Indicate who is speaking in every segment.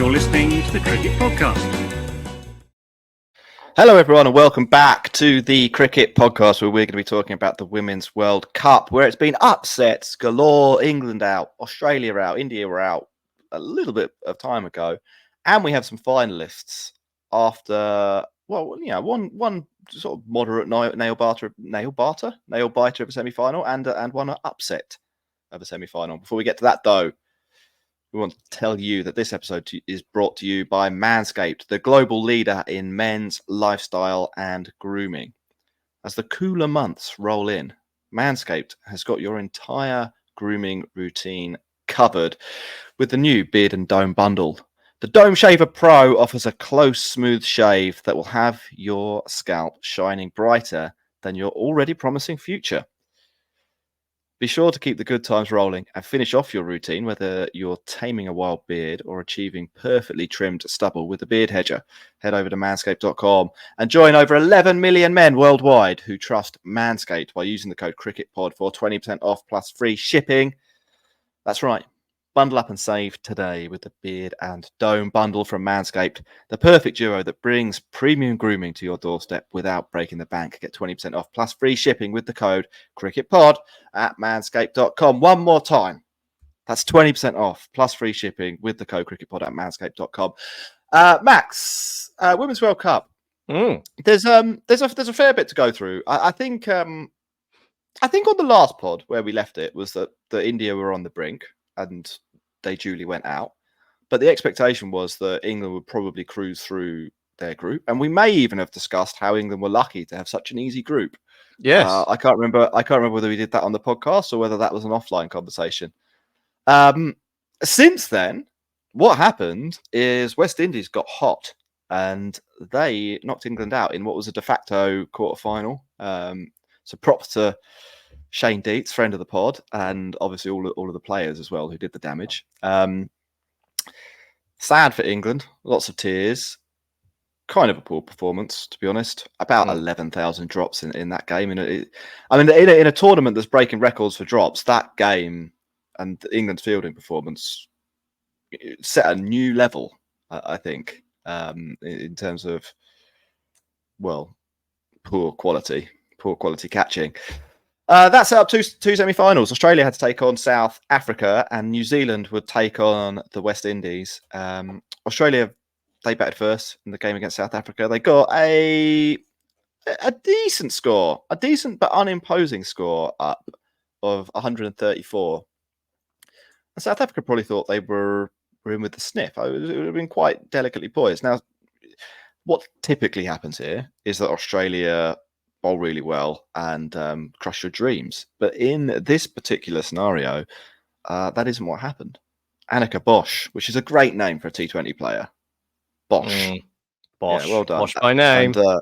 Speaker 1: You're listening to the Cricket Podcast.
Speaker 2: Hello, everyone, and welcome back to the Cricket Podcast, where we're going to be talking about the Women's World Cup, where it's been upsets galore. England out, Australia out, India were out a little bit of time ago, and we have some finalists after, well, you know, one sort of moderate nail biter of a semi-final, and one upset of a semi-final. Before we get to that, though, we want to tell you that this episode is brought to you by Manscaped, the global leader in men's lifestyle and grooming. As the cooler months roll in, Manscaped has got your entire grooming routine covered with the new Beard and Dome bundle. The Dome Shaver Pro offers a close, smooth shave that will have your scalp shining brighter than your already promising future. Be sure to keep the good times rolling and finish off your routine, whether you're taming a wild beard or achieving perfectly trimmed stubble with a beard hedger. Head over to manscaped.com and join over 11 million men worldwide who trust Manscaped by using the code CRICKETPOD for 20% off plus free shipping. That's right. Bundle up and save today with the Beard and Dome bundle from Manscaped, the perfect duo that brings premium grooming to your doorstep without breaking the bank. Get 20% off plus free shipping with the code CRICKETPOD at manscaped.com. One more time. That's 20% off plus free shipping with the code CRICKETPOD at manscaped.com. Max, Women's World Cup. There's a fair bit to go through. I think on the last pod where we left it was that India were on the brink and they duly went out. But the expectation was that England would probably cruise through their group. And we may even have discussed how England were lucky to have such an easy group.
Speaker 3: Yes.
Speaker 2: I can't remember whether we did that on the podcast or whether that was an offline conversation. Since then, what happened is West Indies got hot and they knocked England out in what was a de facto quarterfinal. So props to Shane Dietz, friend of the pod, and obviously all of the players as well who did the damage. Sad for England, lots of tears. Kind of a poor performance, to be honest. About 11,000 drops in that game. In a tournament that's breaking records for drops, that game and England's fielding performance set a new level, I think, in terms of, well, poor quality catching. That set up two semi-finals. Australia had to take on South Africa, and New Zealand would take on the West Indies. Australia, they batted first in the game against South Africa. They got a decent score, a decent but unimposing score up of 134. And South Africa probably thought they were in with the sniff. It would have been quite delicately poised. Now, what typically happens here is that Australia bowl really well and crush your dreams. But in this particular scenario, that isn't what happened. Annika Bosch, which is a great name for a T20 player. Bosch.
Speaker 3: Bosch.
Speaker 2: Yeah, well done.
Speaker 3: Bosch by name.
Speaker 2: And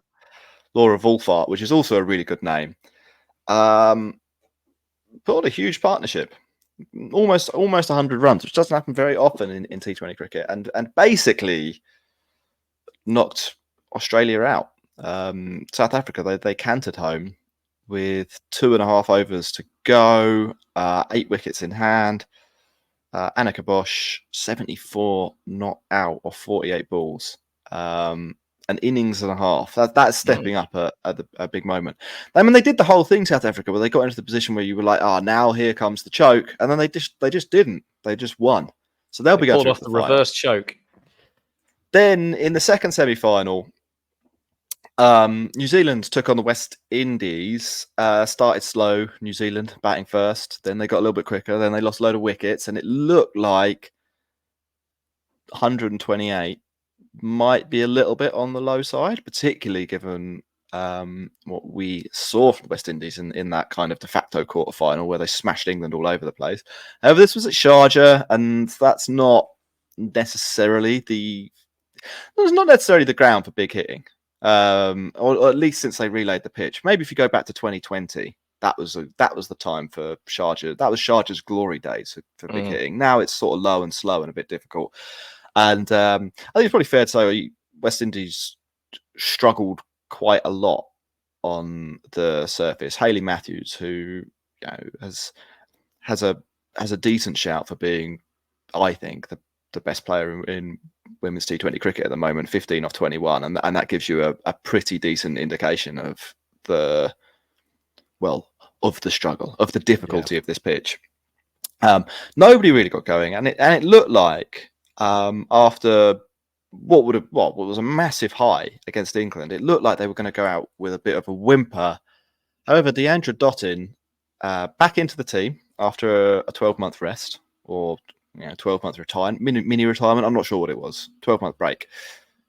Speaker 2: Laura Wolfart, which is also a really good name. Put on a huge partnership. Almost 100 runs, which doesn't happen very often in T20 cricket. And basically knocked Australia out. South Africa, they cantered home with 2.5 overs to go, 8 wickets in hand. Annika Bosch, 74 not out of 48 balls. An innings and a half. That's stepping up at a big moment. I mean, they did the whole thing, South Africa, where they got into the position where you were like, now here comes the choke. And then they just didn't. They just won. So they'll be going
Speaker 3: off the reverse choke.
Speaker 2: Then in the second semi-final, New Zealand took on the West Indies, started slow, New Zealand batting first, then they got a little bit quicker, then they lost a load of wickets, and it looked like 128 might be a little bit on the low side, particularly given what we saw from the West Indies in that kind of de facto quarterfinal where they smashed England all over the place. However, this was at Sharjah, and that's not necessarily the ground for big hitting. Or at least since they relayed the pitch. Maybe if you go back to 2020, that was the time for Sharjah. That was Sharjah's glory days for big hitting. Now it's sort of low and slow and a bit difficult. And I think it's probably fair to say West Indies struggled quite a lot on the surface. Hayley Matthews, who has a decent shout for being, I think, the best player in women's T20 cricket at the moment, 15 off 21, and that gives you a pretty decent indication of the struggle, of the difficulty of this pitch. Nobody really got going, and it looked like after what was a massive high against England, it looked like they were going to go out with a bit of a whimper. However, Deandra Dottin back into the team after a 12-month rest, or 12-month retirement, mini retirement. I'm not sure what it was. 12-month break.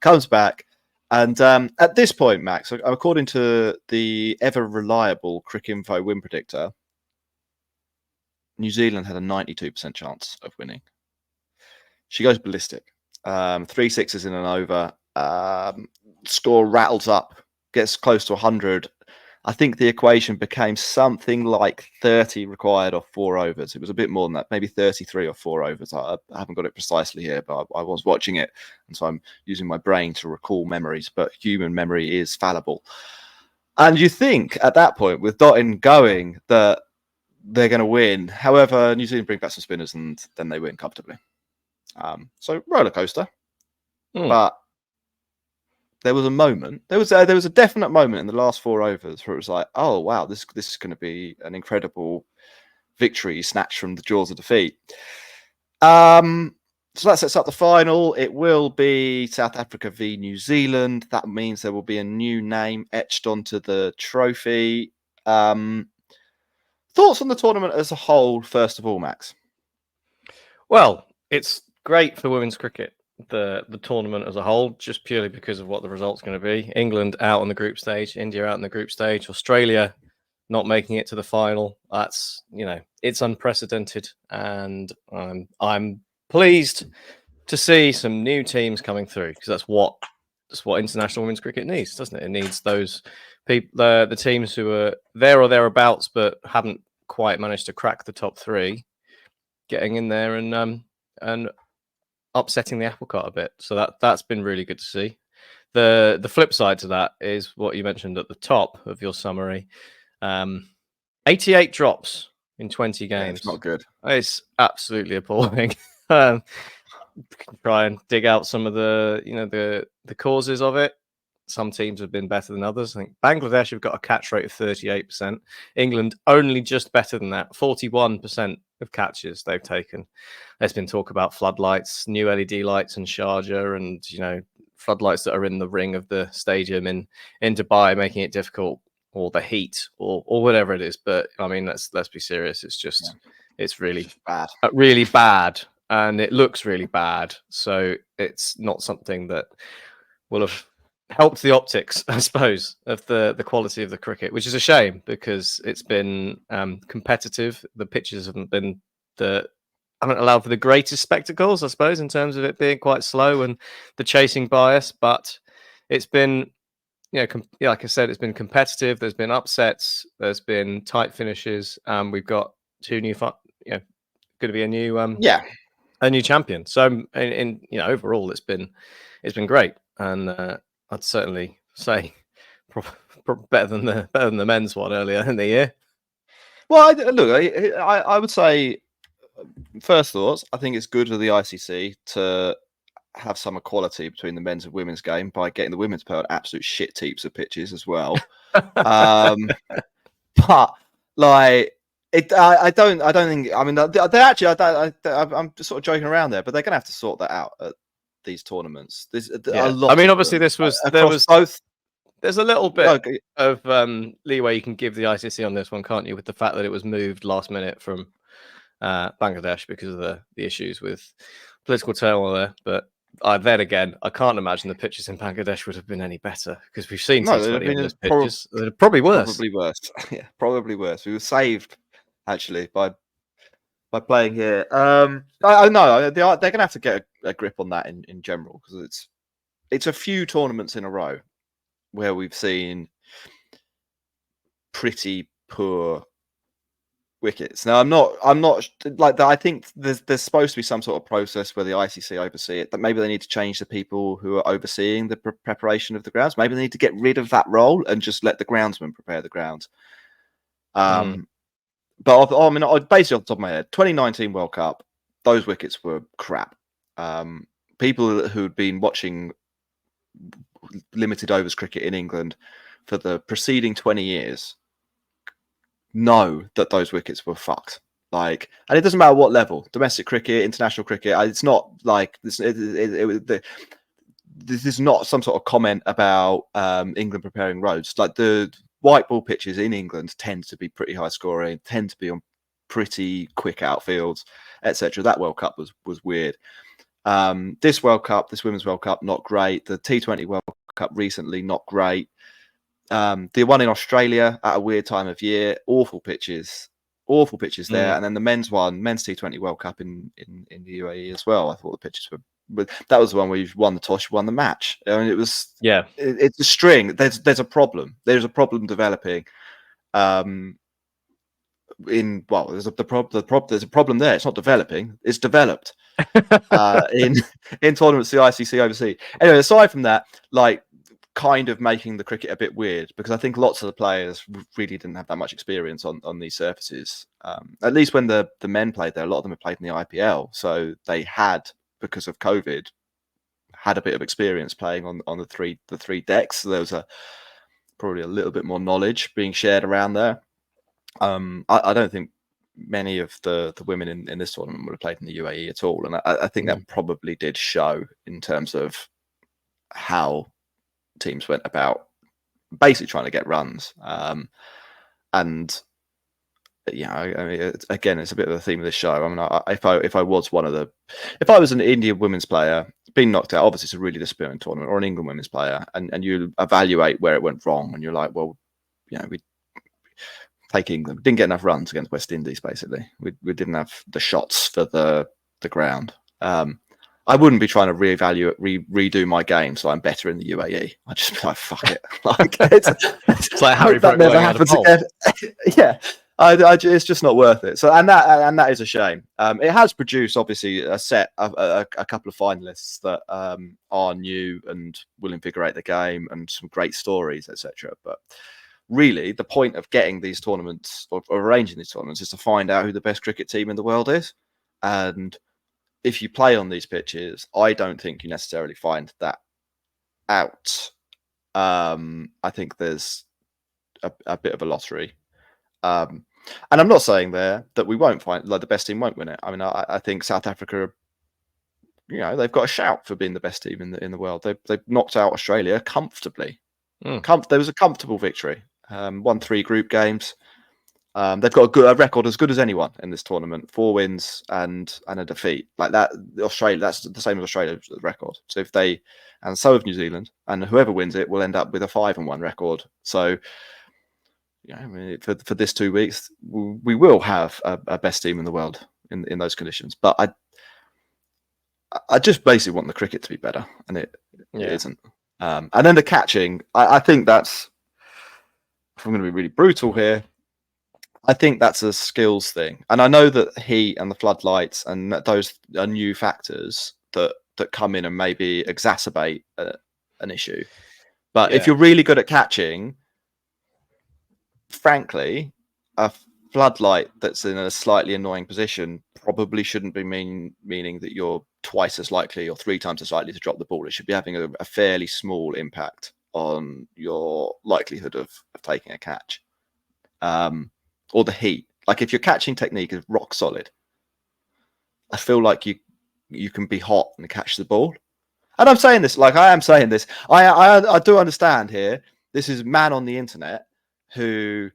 Speaker 2: Comes back, and at this point, Max, according to the ever reliable Cricinfo win predictor, New Zealand had a 92% chance of winning. She goes ballistic. 3 sixes in an over. Score rattles up, gets close to 100. I think the equation became something like 30 required off 4 overs. It was a bit more than that, maybe 33 or 4 overs. I haven't got it precisely here, but I was watching it, and so I'm using my brain to recall memories. But human memory is fallible. And you think at that point, with Dottin going, that they're going to win. However, New Zealand bring back some spinners, and then they win comfortably. So roller coaster, but there was a moment. There was a definite moment in the last 4 overs where it was like, oh wow, this is going to be an incredible victory snatched from the jaws of defeat. So that sets up the final. It will be South Africa v New Zealand. That means there will be a new name etched onto the trophy. Thoughts on the tournament as a whole, first of all, Max?
Speaker 3: Well, it's great for women's cricket, the tournament as a whole, just purely because of what the result's going to be. England out on the group stage, India out in the group stage, Australia not making it to the final. That's, it's unprecedented, and I'm pleased to see some new teams coming through, because that's what international women's cricket needs, doesn't it? It needs those people, the teams who are there or thereabouts but haven't quite managed to crack the top 3, getting in there and upsetting the apple cart a bit. So that's been really good to see. The flip side to that is what you mentioned at the top of your summary. 88 drops in 20 games.
Speaker 2: Yeah, it's not good.
Speaker 3: It's absolutely appalling. Try and dig out some of the causes of it. Some teams have been better than others. I think Bangladesh have got a catch rate of 38%. England only just better than that, 41% of catches they've taken. There's been talk about floodlights, new LED lights in Sharjah, and floodlights that are in the ring of the stadium in Dubai, making it difficult, or the heat, or whatever it is. But I mean, let's be serious. It's just it's really
Speaker 2: bad,
Speaker 3: really bad, and it looks really bad. So it's not something that will have helped the optics, I suppose, of the quality of the cricket, which is a shame, because it's been competitive. The pitches haven't allowed for the greatest spectacles, I suppose, in terms of it being quite slow and the chasing bias. But it's been, like I said, it's been competitive. There's been upsets. There's been tight finishes. We've got 2 new, going to be a new, a new champion. So, in overall, it's been great, and I'd certainly say better than the men's one earlier in the year.
Speaker 2: Well, I would say, first thoughts, I think it's good for the ICC to have some equality between the men's and women's game by getting the women's put on absolute shit heaps of pitches as well. But like, I don't think. I mean, they actually. I'm just sort of joking around there, but they're going to have to sort that out at these tournaments. There's a lot.
Speaker 3: I mean, obviously, there was
Speaker 2: both.
Speaker 3: There's a little bit of leeway you can give the ICC on this one, can't you? With the fact that it was moved last minute from Bangladesh because of the issues with political turmoil there. But then again, I can't imagine the pitches in Bangladesh would have been any better, because we've seen T20 on those pitches. They're probably worse.
Speaker 2: Probably worse. Yeah, probably worse. We were saved actually by playing here. I know they're going to have to get a grip on that in general, because it's a few tournaments in a row where we've seen pretty poor wickets. Now, I'm not like that. I think there's supposed to be some sort of process where the ICC oversee it. That maybe they need to change the people who are overseeing the preparation of the grounds. Maybe they need to get rid of that role and just let the groundsman prepare the grounds. But basically off the top of my head, 2019 World Cup, those wickets were crap. people who'd been watching limited overs cricket in England for the preceding 20 years know that those wickets were fucked. Like, and it doesn't matter what level, domestic cricket, international cricket. It's not like this. This is not some sort of comment about England preparing roads. Like, the white ball pitches in England tend to be pretty high scoring, tend to be on pretty quick outfields, etc. That World Cup was weird. This World Cup, this Women's World Cup, not great. The T20 World Cup recently, not great. The one in Australia at a weird time of year, awful pitches there. And then the men's T20 World Cup in the UAE as well. I thought the pitches were, but that was the one where you won the toss, you won the match. I mean, it was, it's a string. There's a problem. There's a problem developing. There's a problem there. It's not developing. It's developed in tournaments, the ICC overseas. Anyway, aside from that, like, kind of making the cricket a bit weird, because I think lots of the players really didn't have that much experience on these surfaces. At least when the men played there, a lot of them had played in the IPL, so they had, because of COVID, had a bit of experience playing on the three decks. So there was probably a little bit more knowledge being shared around there. I don't think many of the women in this tournament would have played in the UAE at all, and I think that probably did show in terms of how teams went about basically trying to get runs. And yeah, I mean, again, it's a bit of the theme of this show. I mean, if I was an Indian women's player being knocked out, obviously it's a really disappointing tournament, or an England women's player, and you evaluate where it went wrong, and you're like, well, you know, we take England, we didn't get enough runs against West Indies. Basically, we didn't have the shots for the ground. I wouldn't be trying to redo my game so I'm better in the UAE. I'd just be like, fuck it. Like, it's
Speaker 3: like Harry
Speaker 2: that never happens again. Yeah, it's just not worth it. So, and that is a shame. It has produced, obviously, a couple of finalists that are new and will invigorate the game, and some great stories, etc. But really, the point of getting these tournaments, or arranging these tournaments, is to find out who the best cricket team in the world is. And if you play on these pitches, I don't think you necessarily find that out. I think there's a bit of a lottery. And I'm not saying there that we won't find, like, the best team won't win it. I mean, I think South Africa, you know, they've got a shout for being the best team in the world. They've knocked out Australia comfortably. There was a comfortable victory. Won 3 group games. They've got a record as good as anyone in this tournament: 4 wins and a defeat. Like that, Australia, that's the same as Australia's record. So and so have New Zealand, and whoever wins it will end up with a 5-1 record. So, you know, I mean, for this 2 weeks, we will have a best team in the world in those conditions. But I just basically want the cricket to be better, and it isn't. And then the catching, I think that's, if I'm going to be really brutal here, I think that's a skills thing. And I know that heat and the floodlights and those are new factors that come in and maybe exacerbate an issue. But if you're really good at catching, frankly, a floodlight that's in a slightly annoying position probably shouldn't be meaning that you're twice as likely or 3 times as likely to drop the ball. It should be having a fairly small impact on your likelihood of taking a catch. Or the heat. Like, if your catching technique is rock solid, I feel like you can be hot and catch the ball. And I'm saying this, like, I am saying this. I do understand here. This is a man on the internet who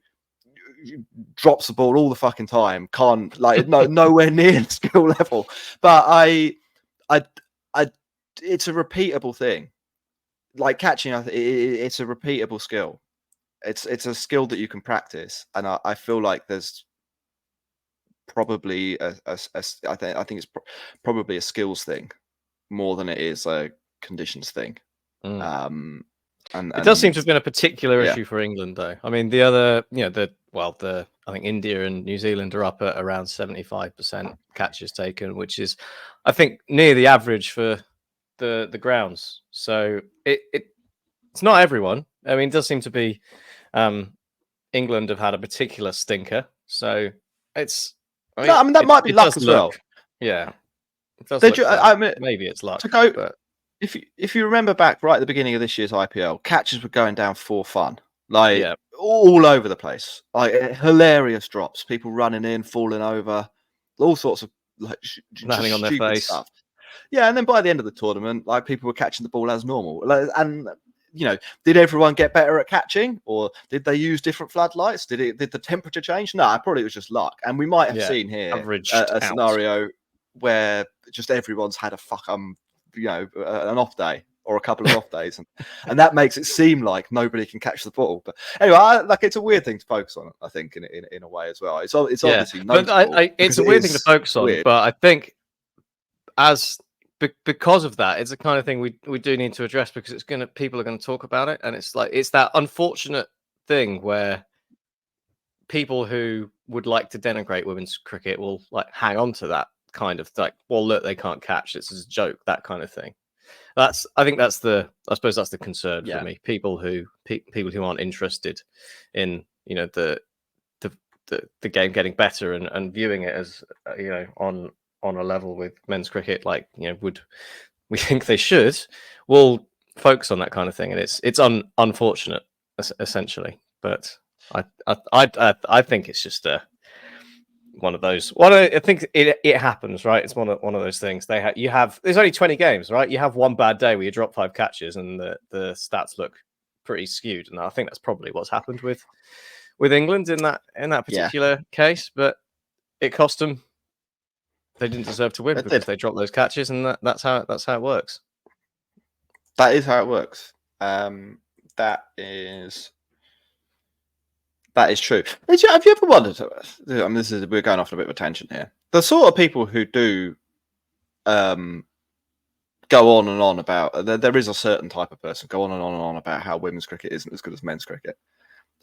Speaker 2: drops the ball all the fucking time. Can't, like, nowhere near the skill level. But I it's a repeatable thing. Like, catching, it's a repeatable skill. It's a skill that you can practice, and I feel like there's probably I think it's probably a skills thing more than it is a conditions thing. And
Speaker 3: it does seem to have been a particular issue for England, though. I mean, the other, you know, I think India and New Zealand are up at around 75% catches taken, which is, I think, near the average for the grounds. So it's not everyone. I mean, it does seem to be England have had a particular stinker. So it's...
Speaker 2: I mean that might be luck as well.
Speaker 3: Yeah. It does
Speaker 2: Did
Speaker 3: look
Speaker 2: you?
Speaker 3: bad.
Speaker 2: I mean,
Speaker 3: Maybe it's luck,
Speaker 2: to go.
Speaker 3: but
Speaker 2: If you remember back right at the beginning of this year's IPL, catches were going down for fun, like
Speaker 3: yeah,
Speaker 2: all over the place, like hilarious drops, people running in, falling over, all sorts of like just
Speaker 3: landing on their
Speaker 2: stupid
Speaker 3: face.
Speaker 2: stuff. Yeah, and then by the end of the tournament, like people were catching the ball as normal. Like, and did everyone get better at catching, or did they use different floodlights? Did the temperature change? No, probably it was just luck. And we might have
Speaker 3: Yeah,
Speaker 2: seen here
Speaker 3: averaged
Speaker 2: a
Speaker 3: out.
Speaker 2: scenario where just everyone's had a an off day or a couple of off days, and that makes it seem like nobody can catch the ball. But anyway, it's a weird thing to focus on, I think, in a way as well. It's obviously
Speaker 3: but
Speaker 2: notable.
Speaker 3: It's a weird thing to focus on.
Speaker 2: Weird.
Speaker 3: But I think because of that, it's the kind of thing we do need to address, because people are going to talk about it, and it's that unfortunate thing where people who would like to denigrate women's cricket will hang on to that kind of well, look, they can't catch, this is a joke, that kind of thing. I suppose that's the concern for me. People who aren't interested in the game getting better and viewing it as on a level with men's cricket, would we think they should, will focus on that kind of thing, and it's unfortunate essentially. But I think it's just one of those. I think it happens, right? It's one of those things. There's only 20 games, right? You have one bad day where you drop 5 catches and the stats look pretty skewed, and I think that's probably what's happened with England in that particular case. But it cost them. They didn't deserve to win because they dropped those catches, and that's how it works.
Speaker 2: That is how it works. That is true. Have you ever wondered? I mean, we're going off on a bit of a tangent here. The sort of people who do go on and on about there is a certain type of person go on and on about how women's cricket isn't as good as men's cricket,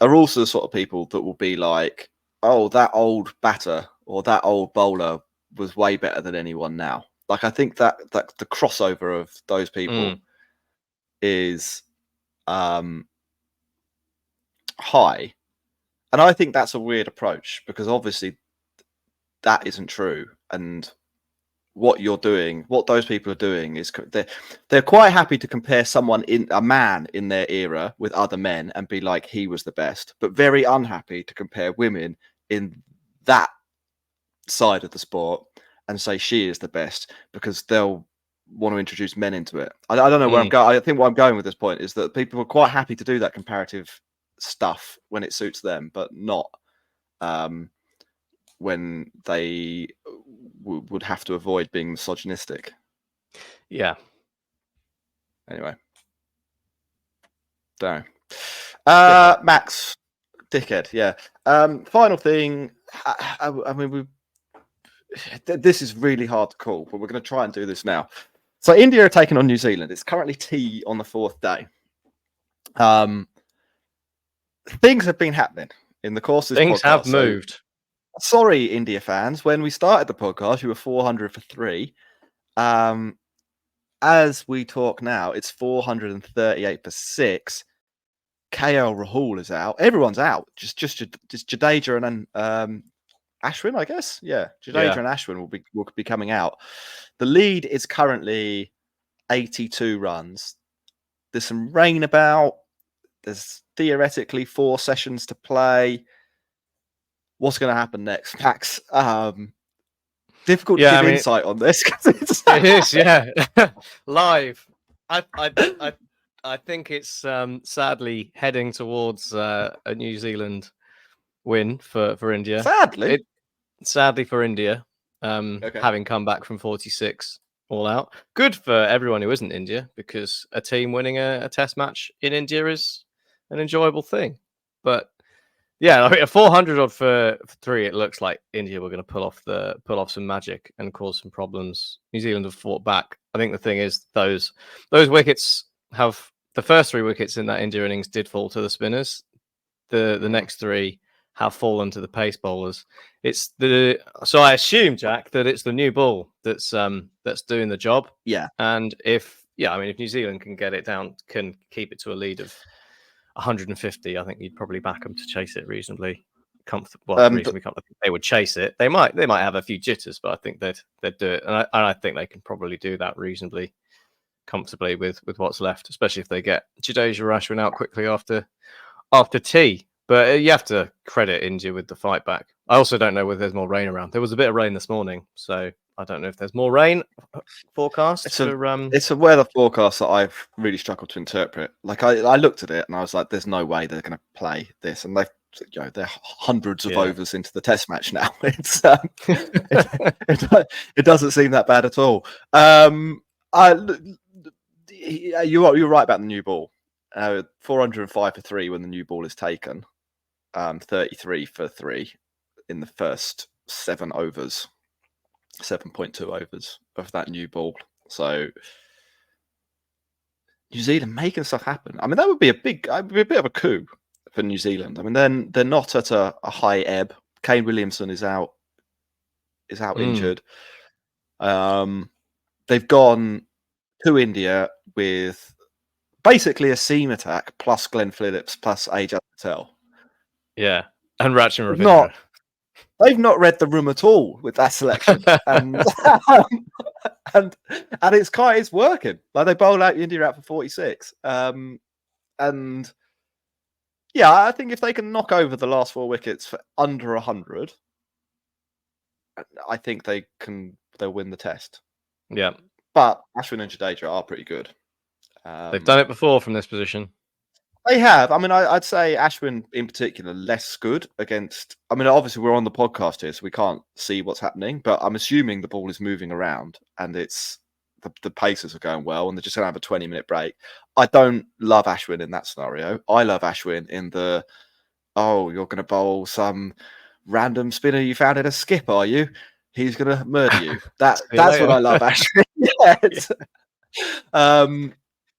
Speaker 2: are also the sort of people that will be like, oh, that old batter or that old bowler was way better than anyone now. I think that the crossover of those people is high. And I think that's a weird approach, because obviously that isn't true. And what those people are doing is they're quite happy to compare a man in their era with other men and be like, he was the best, but very unhappy to compare women in that side of the sport and say she is the best, because they'll want to introduce men into it. I don't know where I'm going. I think what I'm going with this point is that people are quite happy to do that comparative stuff when it suits them, but not when they would have to avoid being misogynistic.
Speaker 3: Yeah.
Speaker 2: Anyway. Don't know. Max, dickhead. Yeah. Final thing. I mean, this is really hard to call, but we're going to try and do this now. So India are taking on New Zealand. It's currently tea on the 4th day. Things have been happening in the course of this podcast.
Speaker 3: Things have moved.
Speaker 2: Sorry, India fans. When we started the podcast, you were 400 for 3. As we talk now, it's 438 for 6. KL Rahul is out. Everyone's out. Just Jadeja and Ashwin, I guess. Yeah, Jadeja and Ashwin will be coming out. The lead is currently 82 runs. There's some rain about. There's theoretically 4 sessions to play. What's going to happen next, Max? Difficult to give insight on this.
Speaker 3: It is, yeah. Live. I think it's sadly heading towards a New Zealand win for India. Sadly for India, having come back from 46 all out. Good for everyone who isn't India, because a team winning a test match in India is an enjoyable thing. But yeah, a 400 odd for 3. It looks like India were going to pull off some magic and cause some problems. New Zealand have fought back. I think the thing is those wickets have the first 3 wickets in that India innings did fall to the spinners. The next 3 have fallen to the pace bowlers. So I assume, Jack, that it's the new ball that's doing the job.
Speaker 2: Yeah.
Speaker 3: And if New Zealand can get it down, can keep it to a lead of 150, I think you'd probably back them to chase it reasonably comfortable.
Speaker 2: Um,
Speaker 3: Reasonably comfortable. They would chase it. They might have a few jitters, but I think they'd do it, and I think they can probably do that reasonably comfortably with what's left, especially if they get Jadeja Ashwin out quickly after tea. But you have to credit India with the fight back. I also don't know whether there's more rain around. There was a bit of rain this morning, so I don't know if there's more rain forecast
Speaker 2: it's a weather forecast that I've really struggled to interpret. Like I looked at it and I was like, "There's no way they're going to play this," and they're hundreds of overs into the Test match now. It's it doesn't seem that bad at all. You're right about the new ball. 405 for 3 when the new ball is taken. 33 for 3 in the first 7 overs, 7.2 overs of that new ball. So New Zealand making stuff happen. I mean, that would be a bit of a coup for New Zealand. I mean, they're not at a high ebb. Kane Williamson is out injured. They've gone to India with basically a seam attack plus Glenn Phillips plus Ajaz Patel.
Speaker 3: Yeah, and Rachin Ravindra.
Speaker 2: They've not read the room at all with that selection, and it's working. Like they bowled out India out for 46, and yeah, I think if they can knock over the last 4 wickets for under 100, I think they'll win the Test.
Speaker 3: Yeah,
Speaker 2: but Ashwin and Jadeja are pretty good.
Speaker 3: They've done it before from this position.
Speaker 2: They have. I mean, I'd say Ashwin in particular less good against. I mean, obviously we're on the podcast here, so we can't see what's happening. But I'm assuming the ball is moving around and it's the paces are going well, and they're just going to have a 20-minute break. I don't love Ashwin in that scenario. I love Ashwin in the you're going to bowl some random spinner you found in a skip, are you? He's going to murder you. That's what I love Ashwin.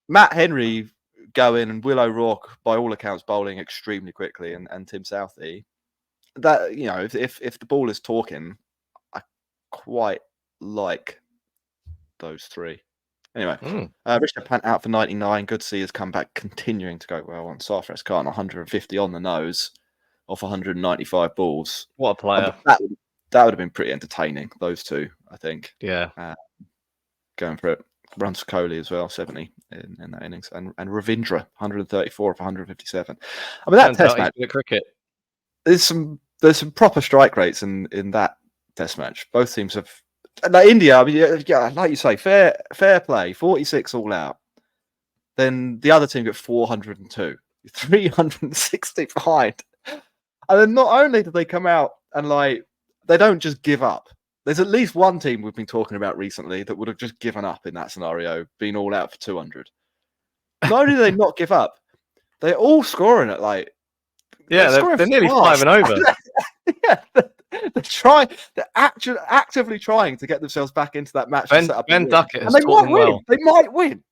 Speaker 2: Matt Henry going and Will O'Rourke, by all accounts, bowling extremely quickly, and Tim Southey. That if the ball is talking, I quite like those 3. Anyway, Rishabh Pant out for 99. Good to see his comeback continuing to go well on Sarfraz Khan, 150 on the nose off 195 balls.
Speaker 3: What a player!
Speaker 2: That would have been pretty entertaining. Those 2, I think.
Speaker 3: Yeah,
Speaker 2: going for it. Runs for Kohli as well, 70 in that innings, and Ravindra 134 of 157. I mean, that Test match.
Speaker 3: The cricket.
Speaker 2: There's some proper strike rates in that Test match. Both teams have. Like India, I mean, yeah, like you say, fair play, 46 all out. Then the other team get 402, 360 behind, and then not only do they come out and they don't just give up. There's at least one team we've been talking about recently that would have just given up in that scenario, been all out for 200. Not only do they not give up, they're all scoring at
Speaker 3: they're nearly 5 and over.
Speaker 2: Yeah, they're actively trying to get themselves back into that match.
Speaker 3: Ben Duckett has
Speaker 2: taught
Speaker 3: them well.
Speaker 2: They might win.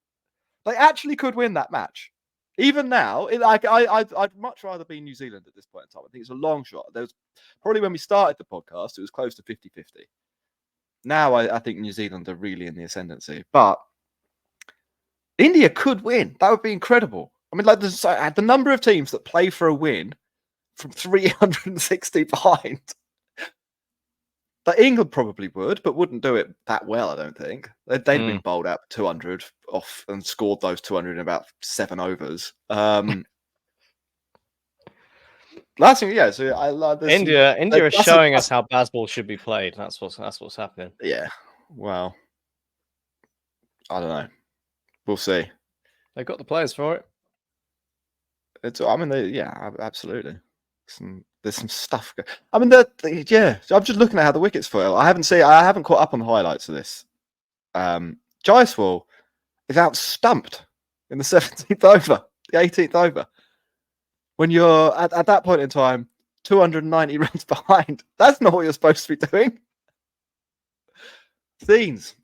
Speaker 2: They actually could win that match. Even now, I'd much rather be New Zealand at this point in time. I think it's a long shot. There was probably when we started the podcast, it was close to 50-50. Now I think New Zealand are really in the ascendancy, but India could win. That would be incredible. I mean, the number of teams that play for a win from 360 behind. But England probably would, but wouldn't do it that well, I don't think. They'd been bowled out 200 off and scored those 200 in about 7 overs. Last thing, yeah. So
Speaker 3: India is showing us how baseball should be played. That's what's happening.
Speaker 2: Yeah. Well, I don't know. We'll see.
Speaker 3: They've got the players for it.
Speaker 2: Absolutely. There's some stuff. I mean, I'm just looking at how the wickets fell. I haven't caught up on the highlights of this. Jaiswal is out stumped in the 17th over, the 18th over. When you're at that point in time, 290 runs behind, that's not what you're supposed to be doing. Scenes,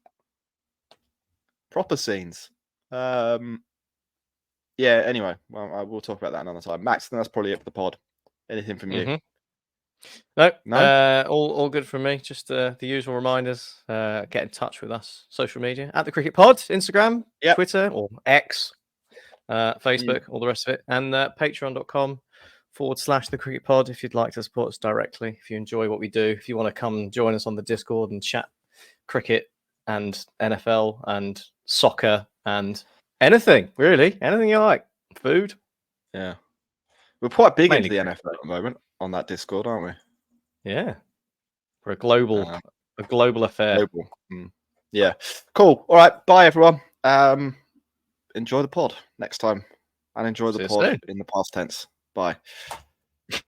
Speaker 2: proper scenes. Anyway, well, we'll talk about that another time. Max, that's probably it for the pod. Anything from you?
Speaker 3: No. All good from me. Just the usual reminders. Get in touch with us. Social media at the Cricket Pod, Instagram, Twitter or X, Facebook, all the rest of it, and patreon.com/ patreon.com/the cricket pod if you'd like to support us directly. If you enjoy what we do, if you want to come join us on the Discord and chat cricket and NFL and soccer and anything, really, anything you like. Food.
Speaker 2: Yeah. We're quite big
Speaker 3: Mainly
Speaker 2: into the
Speaker 3: cricket.
Speaker 2: NFL at the moment on that Discord, aren't we?
Speaker 3: Yeah. For a global affair.
Speaker 2: Global. Yeah. Cool. All right. Bye, everyone. Enjoy the pod next time, and enjoy
Speaker 3: See
Speaker 2: the
Speaker 3: you
Speaker 2: pod
Speaker 3: soon.
Speaker 2: in the past tense. Bye.